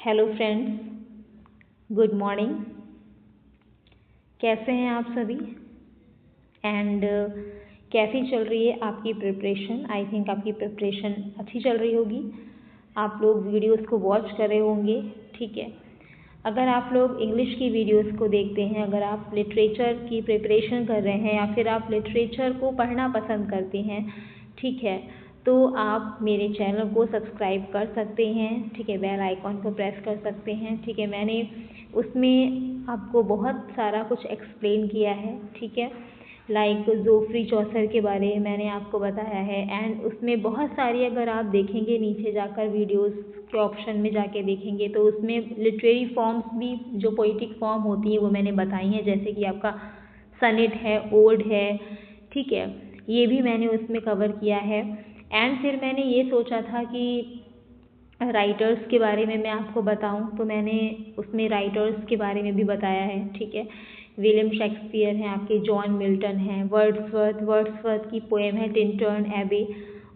Hello friends, good morning. कैसे हैं आप सभी एंड कैसी चल रही है आपकी प्रिपरेशन? आई थिंक आपकी प्रिपरेशन अच्छी चल रही होगी। आप लोग वीडियोस को वॉच कर रहे होंगे, ठीक है। अगर आप लोग इंग्लिश की वीडियोस को देखते हैं, अगर आप लिटरेचर की प्रिपरेशन कर रहे हैं या फिर आप लिटरेचर को पढ़ना पसंद करते हैं, ठीक है, तो आप मेरे चैनल को सब्सक्राइब कर सकते हैं, ठीक है। बेल आइकॉन को प्रेस कर सकते हैं, ठीक है। मैंने उसमें आपको बहुत सारा कुछ एक्सप्लेन किया है, ठीक है। लाइक जोफ्री चौसर के बारे में मैंने आपको बताया है एंड उसमें बहुत सारी, अगर आप देखेंगे नीचे जाकर वीडियोस के ऑप्शन में जाके देखेंगे तो उसमें लिटरेरी फॉर्म्स भी, जो पोइटिक फॉर्म होती है वो मैंने बताई हैं, जैसे कि आपका सनेट है, ओड है, ठीक है। ये भी मैंने उसमें कवर किया है। एंड फिर मैंने ये सोचा था कि राइटर्स के बारे में मैं आपको बताऊं, तो मैंने उसमें राइटर्स के बारे में भी बताया है, ठीक है। विलियम शेक्सपियर हैं, आपके जॉन मिल्टन हैं, वर्ड्सवर्थ की पोएम है टिंटर्न एबे,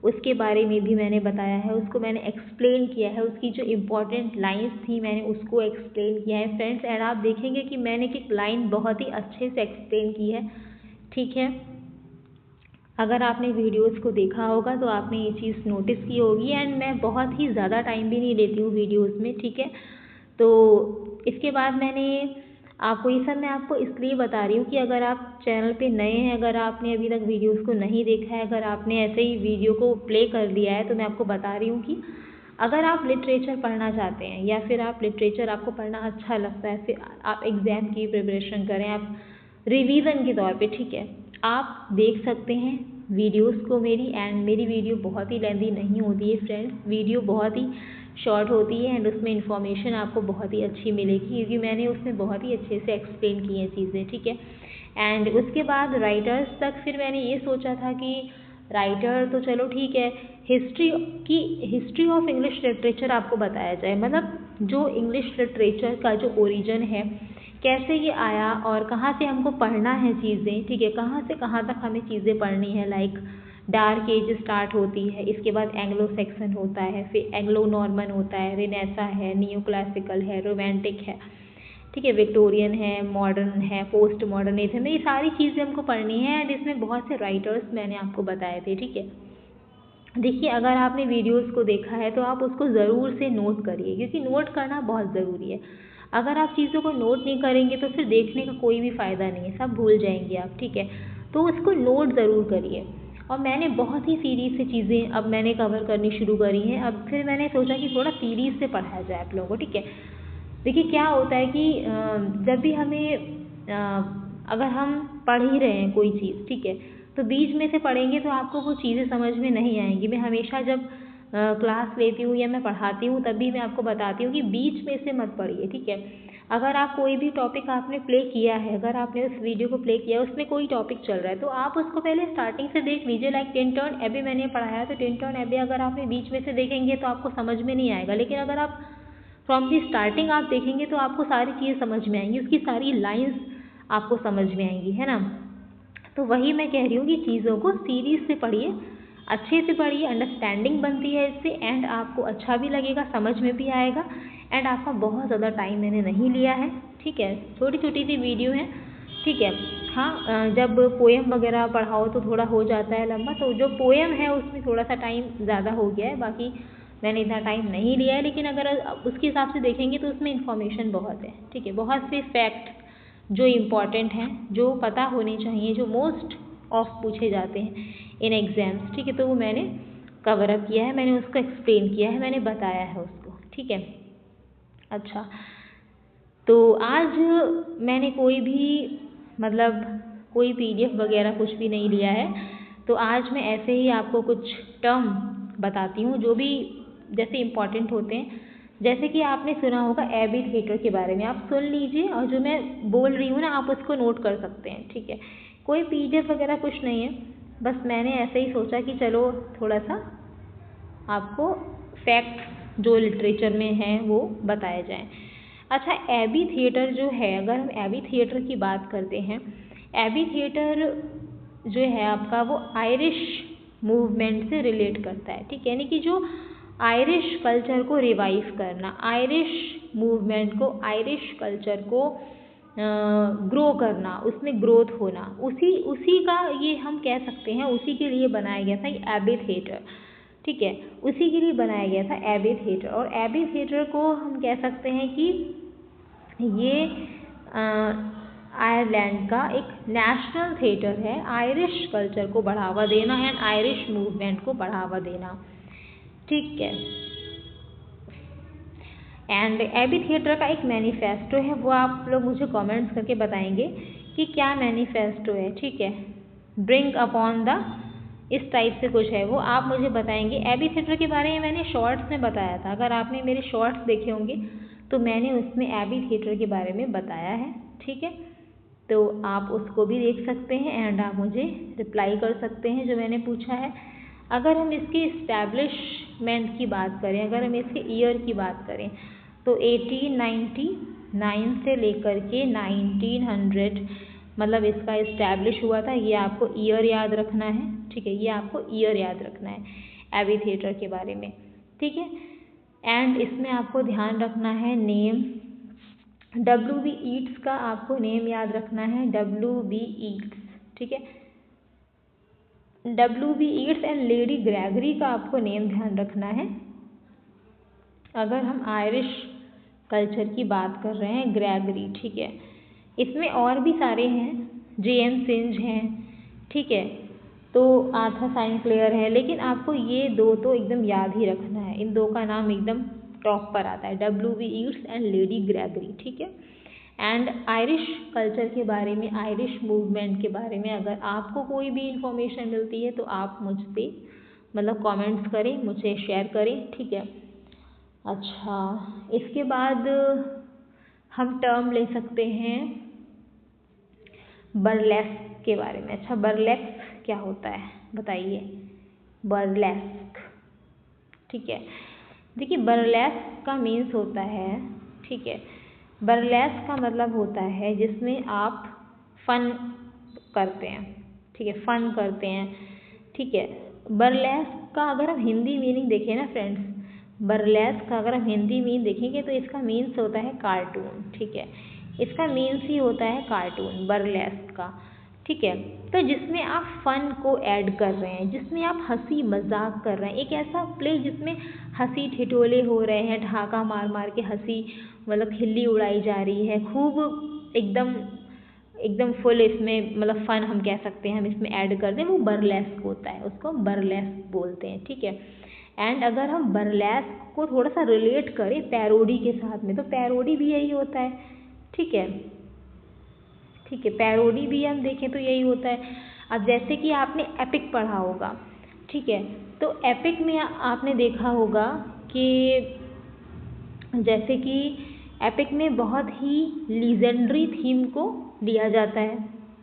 उसके बारे में भी मैंने बताया है, उसको मैंने एक्सप्लेन किया है, उसकी जो इम्पोर्टेंट लाइंस थी मैंने उसको एक्सप्लेन किया है फ्रेंड्स। एंड आप देखेंगे कि मैंने एक लाइन बहुत ही अच्छे से एक्सप्लेन की है, ठीक है। अगर आपने वीडियोस को देखा होगा तो आपने ये चीज़ नोटिस की होगी। एंड मैं बहुत ही ज़्यादा टाइम भी नहीं लेती हूँ वीडियोस में, ठीक है। तो इसके बाद मैंने आपको ये सब मैं आपको इसलिए बता रही हूँ कि अगर आप चैनल पे नए हैं, अगर आपने अभी तक वीडियोस को नहीं देखा है, अगर आपने ऐसे ही वीडियो को प्ले कर दिया है, तो मैं आपको बता रही हूँ कि अगर आप लिटरेचर पढ़ना चाहते हैं या फिर आप लिटरेचर आपको पढ़ना अच्छा लगता है, फिर आप एग्ज़ाम की प्रिपरेशन करें, आप रिवीजन के तौर पे, ठीक है, आप देख सकते हैं वीडियोस को मेरी। एंड मेरी वीडियो बहुत ही लेंदी नहीं होती है फ्रेंड्स, वीडियो बहुत ही शॉर्ट होती है एंड उसमें इन्फॉर्मेशन आपको बहुत ही अच्छी मिलेगी, क्योंकि मैंने उसमें बहुत ही अच्छे से एक्सप्लेन की हैं चीज़ें, ठीक है। एंड उसके बाद राइटर्स तक फिर मैंने ये सोचा था कि राइटर तो चलो ठीक है, हिस्ट्री ऑफ इंग्लिश लिटरेचर आपको बताया जाए, मतलब जो इंग्लिश लिटरेचर का जो ओरिजिन है, कैसे ये आया और कहाँ से हमको पढ़ना है चीज़ें, ठीक है, कहाँ से कहाँ तक हमें चीज़ें पढ़नी है। लाइक डार्क एज स्टार्ट होती है, इसके बाद एंग्लो सेक्सन होता है, फिर एंग्लो नॉर्मन होता है, रिनेसा है, नियो क्लासिकल है, रोमांटिक है, ठीक है, विक्टोरियन है, मॉडर्न है, पोस्ट मॉडर्निज्म, ये सारी चीज़ें हमको पढ़नी है। एंड इसमें बहुत से राइटर्स मैंने आपको बताए थे, ठीक है। देखिए, अगर आपने वीडियोस को देखा है तो आप उसको ज़रूर से नोट करिए, क्योंकि नोट करना बहुत ज़रूरी है। अगर आप चीज़ों को नोट नहीं करेंगे तो फिर देखने का कोई भी फ़ायदा नहीं है, सब भूल जाएंगे आप, ठीक है। तो उसको नोट ज़रूर करिए। और मैंने बहुत ही सीरीज़ से चीज़ें अब मैंने कवर करनी शुरू करी हैं। अब फिर मैंने सोचा कि थोड़ा सीरीज़ से पढ़ाया जाए आप लोगों को, ठीक है। देखिए, क्या होता है कि जब भी हमें अगर हम पढ़ ही रहे हैं कोई चीज़, ठीक है, तो बीच में से पढ़ेंगे तो आपको वो चीज़ें समझ में नहीं आएंगी। मैं हमेशा जब क्लास लेती हूँ या मैं पढ़ाती हूँ तब भी मैं आपको बताती हूँ कि बीच में से मत पढ़िए, ठीक है। अगर आप कोई भी टॉपिक आपने प्ले किया है, अगर आपने उस वीडियो को प्ले किया, उसमें कोई टॉपिक चल रहा है, तो आप उसको पहले स्टार्टिंग से देख लीजिए। लाइक टिंटर्न एबे मैंने पढ़ाया, तो टिंटर्न एबे अगर आपने बीच में से देखेंगे तो आपको समझ में नहीं आएगा, लेकिन अगर आप फ्रॉम दी स्टार्टिंग आप देखेंगे तो आपको सारी चीज़ें समझ में आएंगी, उसकी सारी लाइंस आपको समझ में आएंगी, है ना। तो वही मैं कह रही हूँ कि चीज़ों को सीरीज से पढ़िए, अच्छे से पढ़िए, अंडरस्टैंडिंग बनती है इससे, एंड आपको अच्छा भी लगेगा, समझ में भी आएगा। एंड आपका बहुत ज़्यादा टाइम मैंने नहीं लिया है, ठीक है, छोटी छोटी सी वीडियो है, ठीक है। हाँ, जब पोएम वगैरह पढ़ाओ तो थोड़ा हो जाता है लंबा, तो जो पोएम है उसमें थोड़ा सा टाइम ज़्यादा हो गया है, बाकी मैंने इतना टाइम नहीं लिया है। लेकिन अगर उसके हिसाब से देखेंगे तो उसमें इंफॉर्मेशन बहुत है, ठीक है, बहुत से फैक्ट जो इम्पॉर्टेंट हैं, जो पता होने चाहिए, जो मोस्ट ऑफ पूछे जाते हैं इन एग्ज़ाम्स, ठीक है, तो वो मैंने कवर अप किया है, मैंने उसको एक्सप्लेन किया है, मैंने बताया है उसको, ठीक है। अच्छा, तो आज मैंने कोई भी, मतलब कोई PDF वगैरह कुछ भी नहीं लिया है, तो आज मैं ऐसे ही आपको कुछ टर्म बताती हूँ जो भी जैसे इम्पॉर्टेंट होते हैं। जैसे कि आपने सुना होगा एबी थिएटर के बारे में, आप सुन लीजिए और जो मैं बोल रही हूँ ना आप उसको नोट कर सकते हैं, ठीक है। कोई PDF वगैरह कुछ नहीं है, बस मैंने ऐसे ही सोचा कि चलो थोड़ा सा आपको फैक्ट जो लिटरेचर में हैं वो बताए जाएं। अच्छा, एबी थिएटर जो है, अगर हम एबी थिएटर की बात करते हैं, एबी थिएटर जो है आपका वो आयरिश मूवमेंट से रिलेट करता है, ठीक है, यानी कि जो आयरिश कल्चर को रिवाइव करना, आयरिश मूवमेंट को, आयरिश कल्चर को ग्रो करना, उसमें ग्रोथ होना, उसी का ये हम कह सकते हैं, उसी के लिए बनाया गया था ये एबी थिएटर। ठीक है, उसी के लिए बनाया गया था एबी थिएटर। और एबी थिएटर को हम कह सकते हैं कि ये आयरलैंड का एक नेशनल थिएटर है, आयरिश कल्चर को बढ़ावा देना एंड आयरिश मूवमेंट को बढ़ावा देना। ठीक है, एंड एबी थिएटर का एक मैनिफेस्टो है, वो आप लोग मुझे कमेंट्स करके बताएंगे कि क्या मैनिफेस्टो है। ठीक है, ब्रिंग अपॉन द, इस टाइप से कुछ है, वो आप मुझे बताएंगे। एबी थिएटर के बारे में मैंने शॉर्ट्स में बताया था, अगर आपने मेरे शॉर्ट्स देखे होंगे तो मैंने उसमें एबी थिएटर के बारे में बताया है। ठीक है, तो आप उसको भी देख सकते हैं एंड आप मुझे रिप्लाई कर सकते हैं जो मैंने पूछा है। अगर हम इसकी इस्टेब्लिशमेंट की बात करें, अगर हम इसके ईयर की बात करें तो 1899 से लेकर के 1900 मतलब इसका इस्टेब्लिश हुआ था। ये आपको ईयर याद रखना है। ठीक है, ये आपको ईयर याद रखना है एबी थिएटर के बारे में। ठीक है, एंड इसमें आपको ध्यान रखना है नेम, W.B. ईट्स का आपको नेम याद रखना है, W.B. ईट्स। ठीक है, W.B. Yeats and lady Gregory का आपको नेम ध्यान रखना है। अगर हम आयरिश कल्चर की बात कर रहे हैं, ग्रेगरी। ठीक है, इसमें और भी सारे हैं, J.M. सिंज हैं। ठीक है, तो आर्थर साइंक्लेयर है, लेकिन आपको ये दो तो एकदम याद ही रखना है, इन दो का नाम एकदम टॉप पर आता है, W.B. Yeats and lady Gregory. ठीक है, एंड आयरिश कल्चर के बारे में, आयरिश मूवमेंट के बारे में अगर आपको कोई भी इंफॉर्मेशन मिलती है तो आप मुझसे मतलब कमेंट्स करें, मुझसे शेयर करें। ठीक है, अच्छा, इसके बाद हम टर्म ले सकते हैं बर्लेस्क के बारे में। अच्छा, बर्लेस्क क्या होता है बताइए, बर्लेस्क। ठीक है, देखिए बर्लेस्क का मीन्स होता है, ठीक है, बर्लेस्क का मतलब होता है जिसमें आप फन करते हैं। ठीक है, फन करते हैं। ठीक है, बर्लेस्क का अगर हम हिंदी मीनिंग देखें ना फ्रेंड्स, बर्लेस्क का अगर हम हिंदी मीनिंग देखेंगे तो इसका मीन्स होता है कार्टून। ठीक है, इसका मीन्स ही होता है कार्टून, बर्लेस्क का। ठीक है, तो जिसमें आप फन को ऐड कर रहे हैं, जिसमें आप हंसी मजाक कर रहे हैं, एक ऐसा प्ले जिसमें हंसी ठिठोले हो रहे हैं, ढाका मार मार के हंसी मतलब खिल्ली उड़ाई जा रही है, खूब एकदम फुल इसमें मतलब फन हम कह सकते हैं, हम इसमें ऐड कर दें, वो बर्लेस्क होता है, उसको हम बर्लेस्क बोलते हैं। ठीक है, एंड अगर हम बर्लेस्क को थोड़ा सा रिलेट करें पैरोडी के साथ में, तो पैरोडी भी यही होता है। ठीक है, ठीक है, पैरोडी भी हम देखें तो यही होता है। अब जैसे कि आपने एपिक पढ़ा होगा, ठीक है, तो एपिक में आपने देखा होगा कि जैसे कि एपिक में बहुत ही लीजेंडरी थीम को लिया जाता है।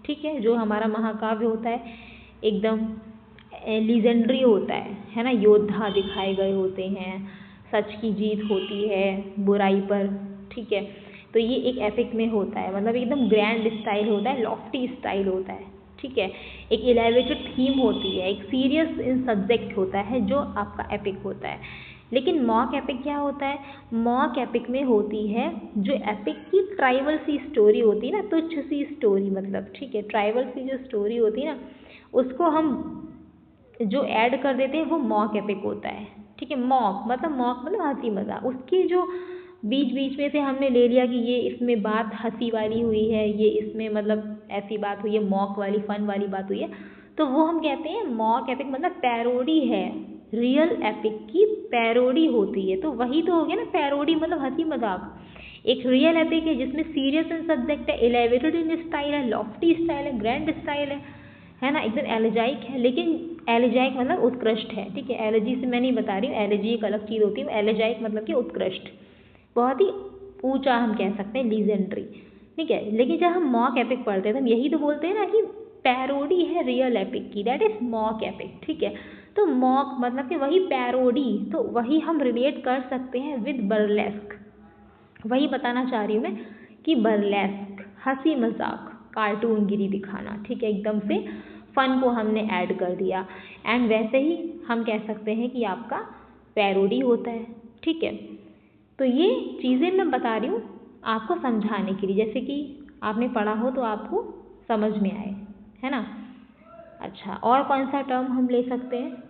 ठीक है, जो हमारा महाकाव्य होता है एकदम लीजेंडरी होता है ना, योद्धा दिखाए गए होते हैं, सच की जीत होती है बुराई पर। ठीक है, तो ये एक एपिक में होता है, मतलब एकदम ग्रैंड स्टाइल होता है, लॉफ्टी स्टाइल होता है। ठीक है, एक एलिवेटेड थीम होती है, एक सीरियस इन सब्जेक्ट होता है जो आपका एपिक होता है। लेकिन मॉक एपिक क्या होता है, मॉक एपिक में होती है जो एपिक की ट्राइबल सी स्टोरी होती है ना, तुच्छ सी स्टोरी मतलब। ठीक है, ट्राइबल सी जो स्टोरी होती है ना, उसको हम जो ऐड कर देते हैं वो मॉक एपिक होता है। ठीक है, मॉक मतलब हंसी मजाक, उसकी जो बीच बीच में से हमने ले लिया कि ये इसमें बात हंसी वाली हुई है, ये इसमें मतलब ऐसी बात हुई है, मॉक वाली फन वाली बात हुई है, तो वो हम कहते हैं मॉक एपिक, मतलब पैरोडी है, रियल एपिक की पैरोडी होती है। तो वही तो हो गया ना, पैरोडी मतलब हंसी मजाक। एक रियल एपिक है जिसमें सीरियस इन सब्जेक्ट है, एलिवेटेड इन स्टाइल है, लॉफ्टी स्टाइल है, ग्रैंड स्टाइल है ना, एकदम एलिजाइक है। लेकिन एलिजाइक मतलब उत्कृष्ट है। ठीक है, एलिजी से मैं नहीं बता रही हूँ, एलिजी एक अलग चीज़ होती है, एलिजाइक मतलब कि उत्कृष्ट, बहुत ही ऊंचा हम कह सकते हैं, लीजेंडरी। ठीक है, लेकिन जब हम मॉक एपिक पढ़ते हैं तो हम यही तो बोलते हैं ना कि पैरोडी है रियल एपिक की, दैट इज मॉक एपिक। ठीक है, तो मॉक मतलब कि वही पैरोडी, तो वही हम रिलेट कर सकते हैं विद बर्लेस्क। वही बताना चाह रही हूँ मैं कि बर्लेस्क हंसी मजाक, कार्टूनगिरी दिखाना। ठीक है, एकदम से फन को हमने ऐड कर दिया। एंड वैसे ही हम कह सकते हैं कि आपका पैरोडी होता है, ठीक है। तो ये चीज़ें मैं बता रही हूँ आपको समझाने के लिए, जैसे कि आपने पढ़ा हो तो आपको समझ में आए, है ना। अच्छा, और कौन सा टर्म हम ले सकते हैं,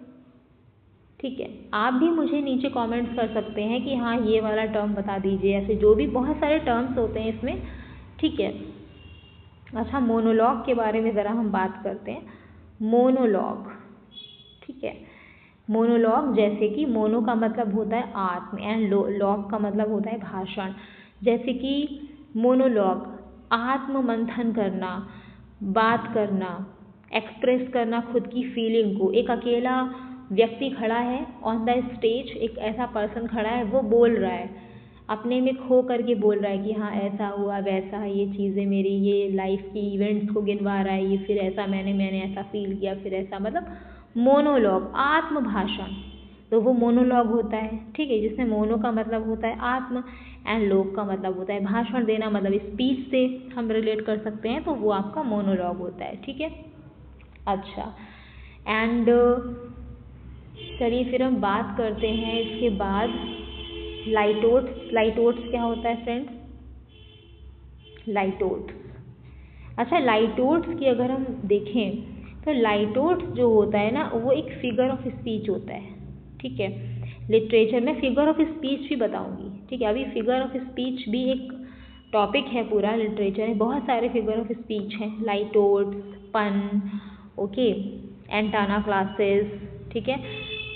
ठीक है। आप भी मुझे नीचे कमेंट्स कर सकते हैं कि हाँ ये वाला टर्म बता दीजिए, ऐसे जो भी बहुत सारे टर्म्स होते हैं इसमें, ठीक है। अच्छा, मोनोलॉग के बारे में ज़रा हम बात करते हैं। मोनोलॉग, ठीक है। मोनोलॉग, जैसे कि मोनो का मतलब होता है आत्म एंड लॉग का मतलब होता है भाषण। जैसे कि मोनोलॉग आत्म मंथन करना, बात करना, एक्सप्रेस करना खुद की फीलिंग को। एक अकेला व्यक्ति खड़ा है ऑन द स्टेज, एक ऐसा पर्सन खड़ा है, वो बोल रहा है, अपने में खो करके बोल रहा है कि हाँ ऐसा हुआ वैसा है, ये चीज़ें मेरी, ये लाइफ की इवेंट्स को गिनवा रहा है, ये फिर ऐसा मैंने ऐसा फील किया, फिर ऐसा, मतलब मोनोलॉग आत्मभाषण, तो वो मोनोलॉग होता है, ठीक है। जिसमें मोनो का मतलब होता है आत्म एंड लॉग का मतलब होता है भाषण देना, मतलब स्पीच से हम रिलेट कर सकते हैं, तो वो आपका मोनोलॉग होता है, ठीक है। अच्छा, एंड चलिए फिर हम बात करते हैं इसके बाद लाइटोट्स। लाइटोट्स क्या होता है फ्रेंड्स, लाइटोट्स। अच्छा, लाइटोट्स की अगर हम देखें तो लाइटोट्स जो होता है ना, वो एक फिगर ऑफ स्पीच होता है, ठीक है। लिटरेचर में फिगर ऑफ स्पीच भी बताऊंगी, ठीक है। अभी फिगर ऑफ स्पीच भी एक टॉपिक है पूरा, लिटरेचर में बहुत सारे फिगर ऑफ स्पीच हैं, लाइटोट्स, पन, ओके, एंटाना क्लासेस, ठीक है।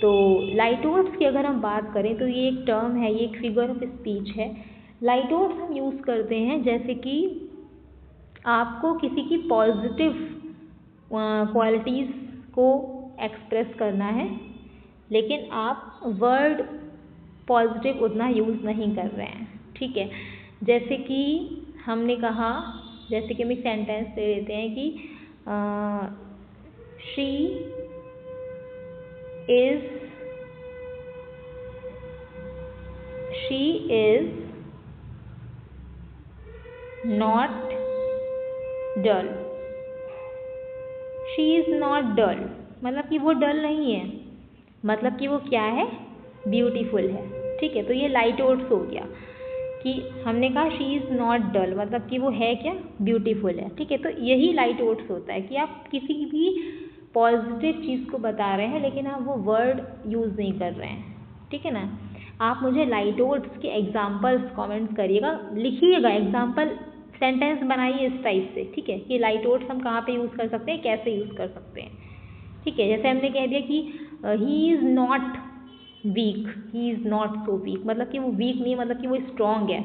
तो लाइटोट्स की अगर हम बात करें तो ये एक टर्म है, ये एक फिगर ऑफ स्पीच है। लाइटोट्स हम यूज़ करते हैं जैसे कि आपको किसी की पॉजिटिव क्वालिटीज़ को एक्सप्रेस करना है, लेकिन आप वर्ड पॉजिटिव उतना यूज़ नहीं कर रहे हैं, ठीक है। जैसे कि हमने कहा, जैसे कि हम एक सेंटेंस ले लेते हैं कि she is not dull. She is not dull मतलब कि वो डल नहीं है, मतलब कि वो क्या है, ब्यूटीफुल है, ठीक है। तो ये लाइटोट्स हो गया कि हमने कहा शी इज़ नॉट डल, मतलब कि वो है क्या, ब्यूटीफुल है, ठीक है। तो यही लाइटोट्स होता है कि आप किसी भी पॉजिटिव चीज़ को बता रहे हैं, लेकिन आप वो वर्ड यूज़ नहीं कर रहे हैं, ठीक है ना। आप मुझे लाइटोट्स के एग्जाम्पल्स कमेंट्स करिएगा, लिखिएगा एग्जाम्पल, सेंटेंस बनाइए इस टाइप से, ठीक है, कि लाइटोट्स हम कहाँ पे यूज़ कर सकते हैं, कैसे यूज़ कर सकते हैं, ठीक है। जैसे हमने कह दिया कि he is not weak, he is not so weak, मतलब कि वो वीक नहीं है, मतलब कि वो स्ट्रॉन्ग है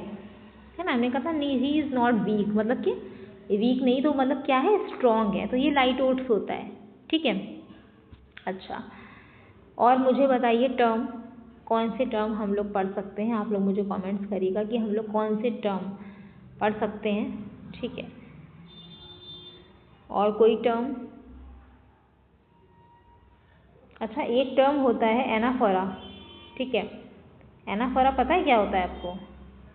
ना। हमने कहा था नहीं, ही इज़ नॉट वीक मतलब कि वीक नहीं, तो मतलब क्या है, स्ट्रॉन्ग है, तो ये लाइटोट्स होता है, ठीक है। अच्छा, और मुझे बताइए टर्म, कौन से टर्म हम लोग पढ़ सकते हैं, आप लोग मुझे कमेंट्स करिएगा कि हम लोग कौन से टर्म पढ़ सकते हैं, ठीक है। और कोई टर्म, अच्छा एक टर्म होता है एनाफोरा, ठीक है। एनाफोरा पता है क्या होता है आपको,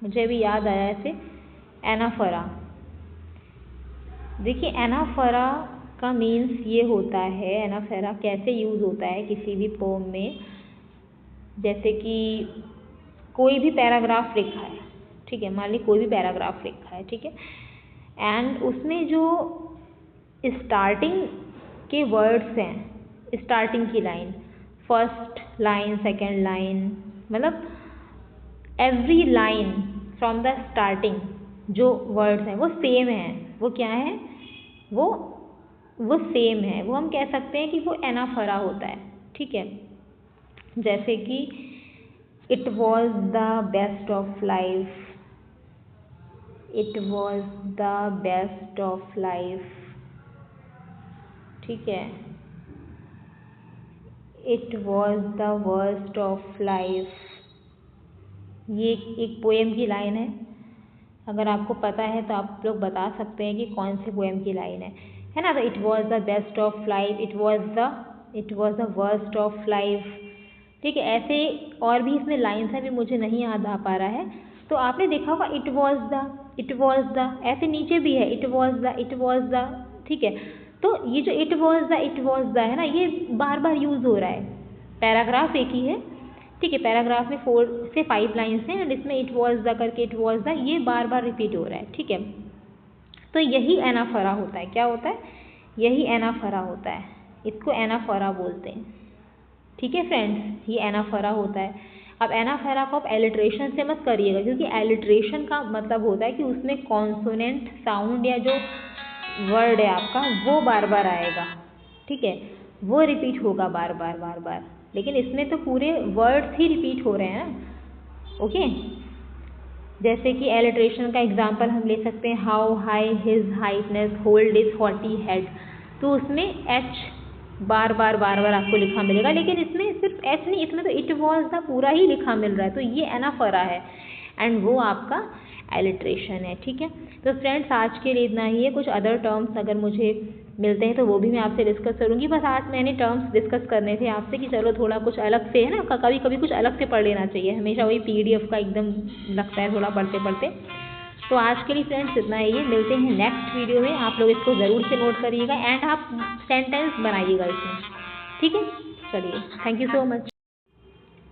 मुझे अभी याद आया ऐसे, एनाफोरा, देखिए एनाफोरा का मीन्स ये होता है, एनाफोरा कैसे यूज़ होता है किसी भी पोम में, जैसे कि कोई भी पैराग्राफ लिखा है, ठीक है, मान ली कोई भी पैराग्राफ लिखा है, ठीक है, एंड उसमें जो स्टार्टिंग के वर्ड्स हैं, स्टार्टिंग की line, first line, second line, मतलब every line from the starting जो वर्ड्स हैं वो सेम हैं, वो क्या है, वो सेम है, वो हम कह सकते हैं कि वो एनाफोरा होता है, ठीक है। जैसे कि it was the best of life, it was the best of life, ठीक है, it was the worst of life, ये एक पोएम की लाइन है। अगर आपको पता है तो आप लोग बता सकते हैं कि कौन से पोएम की लाइन है ना। तो it was the best of life, it was the worst of life, ठीक है। ऐसे और भी इसमें लाइन्स हैं, भी मुझे नहीं याद आ पा रहा है, तो आपने देखा होगा इट वॉज द, ऐसे नीचे भी है इट वॉज द, ठीक है। तो ये जो इट वॉज द है ना, ये बार बार यूज़ हो रहा है, पैराग्राफ एक ही है, ठीक है। पैराग्राफ में 4 से 5 लाइन्स हैं एंड इसमें इट वॉज द करके इट वॉज द ये बार बार रिपीट हो रहा है, ठीक है। तो यही एनाफोरा होता है। क्या होता है? यही एनाफोरा होता है, इसको एनाफोरा बोलते हैं, ठीक है फ्रेंड्स, ये एनाफोरा होता है। अब एनाफोरा को आप एलिट्रेशन से मत करिएगा, क्योंकि एलिट्रेशन का मतलब होता है कि उसमें कॉन्सोनेंट साउंड या जो वर्ड है आपका वो बार बार आएगा, ठीक है, वो रिपीट होगा बार बार बार बार। लेकिन इसमें तो पूरे वर्ड्स ही रिपीट हो रहे हैं ना, ओके। जैसे कि एलिट्रेशन का एग्जांपल हम ले सकते हैं, how high his highness hold is haughty head, तो उसमें एच बार बार आपको लिखा मिलेगा, लेकिन इसमें सिर्फ एच नहीं, इसमें तो इट वॉज द पूरा ही लिखा मिल रहा है, तो ये एनाफोरा है एंड वो आपका एलिट्रेशन है, ठीक है। तो फ्रेंड्स आज के लिए इतना ही है। कुछ अदर टर्म्स अगर मुझे मिलते हैं तो वो भी मैं आपसे डिस्कस करूँगी। बस आज मैंने टर्म्स डिस्कस करने थे आपसे कि चलो थोड़ा कुछ अलग से, है ना, कभी कभी कुछ अलग से पढ़ लेना चाहिए, हमेशा वही PDF का एकदम लगता है थोड़ा पढ़ते पढ़ते। तो आज के लिए फ्रेंड्स इतना ही है, मिलते हैं नेक्स्ट वीडियो में। आप लोग इसको ज़रूर से नोट करिएगा एंड आप सेंटेंस बनाइएगा इसमें, ठीक है। चलिए, thank you so much.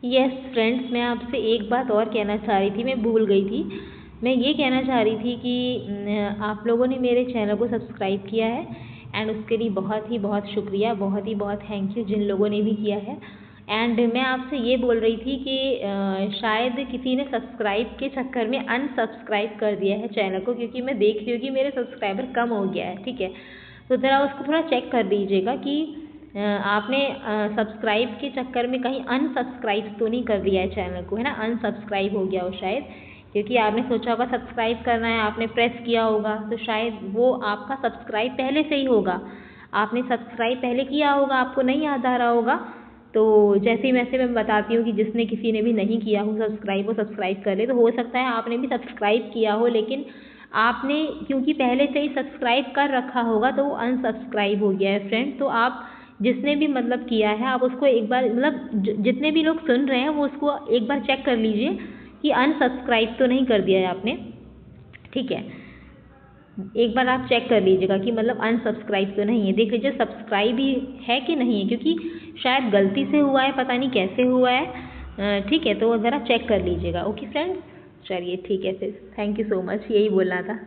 Yes friends, मैं आपसे एक बात और कहना चाह रही थी, मैं भूल गई थी। मैं ये कहना चाह रही थी कि आप लोगों ने मेरे चैनल को सब्सक्राइब किया है एंड उसके लिए बहुत ही बहुत शुक्रिया, बहुत ही बहुत थैंक यू जिन लोगों ने भी किया है। एंड मैं आपसे ये बोल रही थी कि शायद किसी ने सब्सक्राइब के चक्कर में अनसब्सक्राइब कर दिया है चैनल को, क्योंकि मैं देख रही हूँ कि मेरे सब्सक्राइबर कम हो गया है, ठीक है। तो ज़रा उसको थोड़ा चेक कर लीजिएगा कि आपने सब्सक्राइब के चक्कर में कहीं अनसब्सक्राइब तो नहीं कर दिया है चैनल को, है ना, अनसब्सक्राइब हो गया हो शायद, क्योंकि आपने सोचा होगा सब्सक्राइब करना है, आपने प्रेस किया होगा, तो शायद वो आपका सब्सक्राइब पहले से ही होगा, आपने सब्सक्राइब पहले किया होगा, आपको नहीं याद आ रहा होगा। तो जैसे मैं बताती हूँ कि जिसने किसी ने भी नहीं किया हो सब्सक्राइब, वो सब्सक्राइब कर ले। तो हो सकता है आपने भी सब्सक्राइब किया हो, लेकिन आपने क्योंकि पहले से ही सब्सक्राइब कर रखा होगा तो वो अनसब्सक्राइब हो गया है फ्रेंड। तो आप जिसने भी मतलब किया है, आप उसको एक बार मतलब जितने भी लोग सुन रहे हैं वो उसको एक बार चेक कर लीजिए कि अनसब्सक्राइब तो नहीं कर दिया है आपने, ठीक है। एक बार आप चेक कर लीजिएगा कि मतलब अनसब्सक्राइब तो नहीं है, देख लीजिए सब्सक्राइब ही है कि नहीं है, क्योंकि शायद गलती से हुआ है, पता नहीं कैसे हुआ है, ठीक है। तो ज़रा चेक कर लीजिएगा, ओके फ्रेंड्स। चलिए ठीक है फिर, थैंक यू सो मच, यही बोलना था।